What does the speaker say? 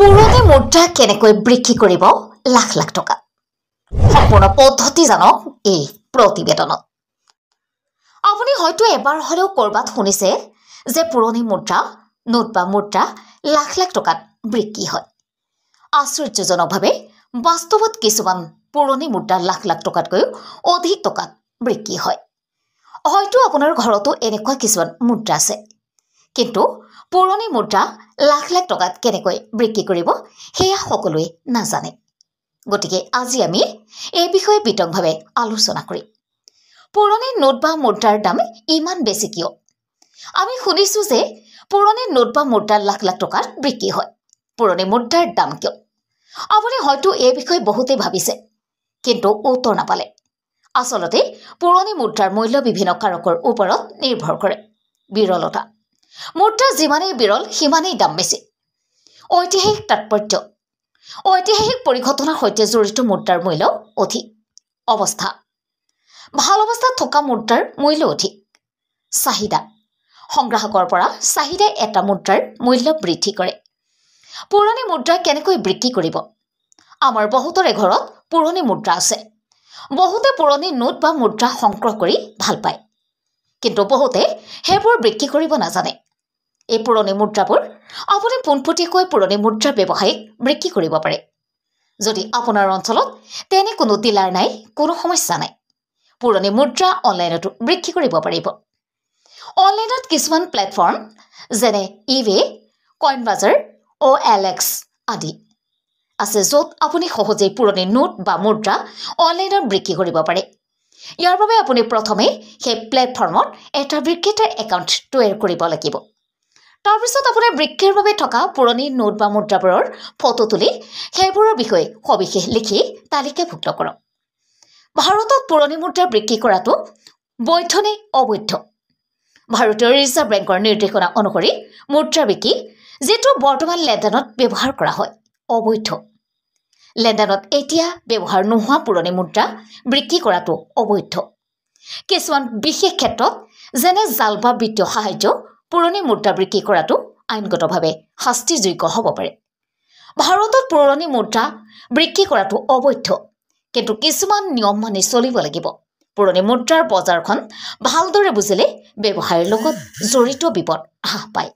পুৰণি মুদ্ৰা কেনেকৈ বিক্ৰী কৰিব লাখ লাখ টকা সম্পূৰ্ণ পদ্ধতি জানক এই প্ৰতিবেদনত আপুনি হয়তো এবাৰ হলেও কৰবাত শুনিছে যে পুৰণি মুদ্ৰা নোট বা মুদ্ৰা লাখ লাখ টকাত বিক্ৰী হয় আশ্চৰ্যজনকভাৱে বাস্তৱত কিছুমান পুৰণি মুদ্ৰা লাখ লাখ টকাতকৈ অধিক টকাত বিক্ৰী হয় হয়তো আপোনাৰ ঘৰতো এনেকুৱা কিছুমান মুদ্ৰা আছে কিন্তু পুৰণি মুদ্ৰা লাখ লাখ টকাত কেনেকৈ বিক্ৰী কৰিব হেয়া সকলোৱে নাজানে গতিকে আজি আমি এই বিষয়ে বিতংভাৱে আলোচনা কৰিম পুৰণি নোট বা মুদ্ৰাৰ দাম ইমান বেছি কিয় আমি শুনিছো যে পুৰণি নোট বা মুদ্ৰা লাখ লাখ টকাত বিক্ৰী হয় পুৰণি মুদ্ৰাৰ দাম কিয় আপুনি হয়তো এই বিষয়ে বহুতে ভাবিছে কিন্তু উত্তৰ নাপালে আসলতে পুৰণি মুদ্ৰাৰ মূল্য বিভিন্ন কাৰকৰ ওপৰত নিৰ্ভৰ কৰে বিৰলতা মুদ্ৰা যিমানেই বিৰল সিমানেই দাম বেছি ঐতিহাসিক তাৎপৰ্য ঐতিহাসিক পৰিঘটনাৰ সৈতে জড়িত মুদ্ৰাৰ মূল্য অধিক অৱস্থা ভাল অৱস্থাত থকা মুদ্ৰাৰ মূল্য অধিক চাহিদা সংগ্ৰাহকৰ পৰা চাহিদাই এটা মুদ্ৰাৰ মূল্য বৃদ্ধি কৰে পুৰণি মুদ্ৰা কেনেকৈ বিক্ৰী কৰিব আমাৰ বহুতৰে ঘৰত পুৰণি মুদ্ৰা আছে বহুতে পুৰণি নোট বা মুদ্ৰা সংগ্ৰহ কৰি ভাল পায় কিন্তু বহুতে হেবোৰ বিক্ৰী কৰিব নাজানে এই পুৰণি মুদ্ৰাবোৰ আপুনি পোনপটীয়াকৈ পুৰণি মুদ্ৰা ব্যৱসায়িক বিক্ৰী কৰিব পাৰে যদি আপোনাৰ অঞ্চলত তেনে কোনো ডিলাৰ নাই কোনো সমস্যা নাই পুৰণি মুদ্ৰা অনলাইনত বিক্ৰী কৰিব পাৰিব অনলাইনত কিছুমান প্লেটফৰ্ম যেনে ইবে কইনবাজাৰ OLX আদি আছে য'ত আপুনি সহজেই পুৰণি নোট বা মুদ্ৰা অনলাইনত বিক্ৰী কৰিব পাৰে ইয়াৰ বাবে আপুনি প্ৰথমে সেই প্লেটফৰ্মত এটা বিক্ৰেতাৰ একাউণ্ট তৈয়াৰ কৰিব লাগিব তাৰপিছত আপোনাৰ বিক্ৰীৰ বাবে থকা পুৰণি নোট বা মুদ্ৰাবোৰৰ ফটো তুলি সেইবোৰৰ বিষয়ে সবিশেষ লিখি তালিকাভুক্ত কৰক ভাৰতত পুৰণি মুদ্ৰা বিক্ৰী কৰাটো বৈধ নে অবৈধ ভাৰতীয় ৰিজাৰ্ভ বেংকৰ নিৰ্দেশনা অনুসৰি মুদ্ৰা বিক্ৰী যেটো বৰ্তমান লেনদেনত ব্যৱহাৰ কৰা হয় অবৈধ লেনদেনত এতিয়া ব্যৱহাৰ নোহোৱা পুৰণি মুদ্ৰা বিক্ৰী কৰাটো অবৈধ কিছুমান বিশেষ ক্ষেত্ৰত যেনে জাল বা বিত্তীয় সাহায্য পুৰণি মুদ্ৰা বিক্ৰী কৰাটো আইনগতভাৱে শাস্তিযোগ্য হ'ব পাৰে ভাৰতত পুৰণি মুদ্ৰা বিক্ৰী কৰাটো অবৈধ কিন্তু কিছুমান নিয়ম মানি চলিব লাগিব পুৰণি মুদ্ৰাৰ বজাৰখন ভালদৰে বুজিলে ব্যৱসায়ৰ লগত জড়িত বিপদ হ্ৰাস পায়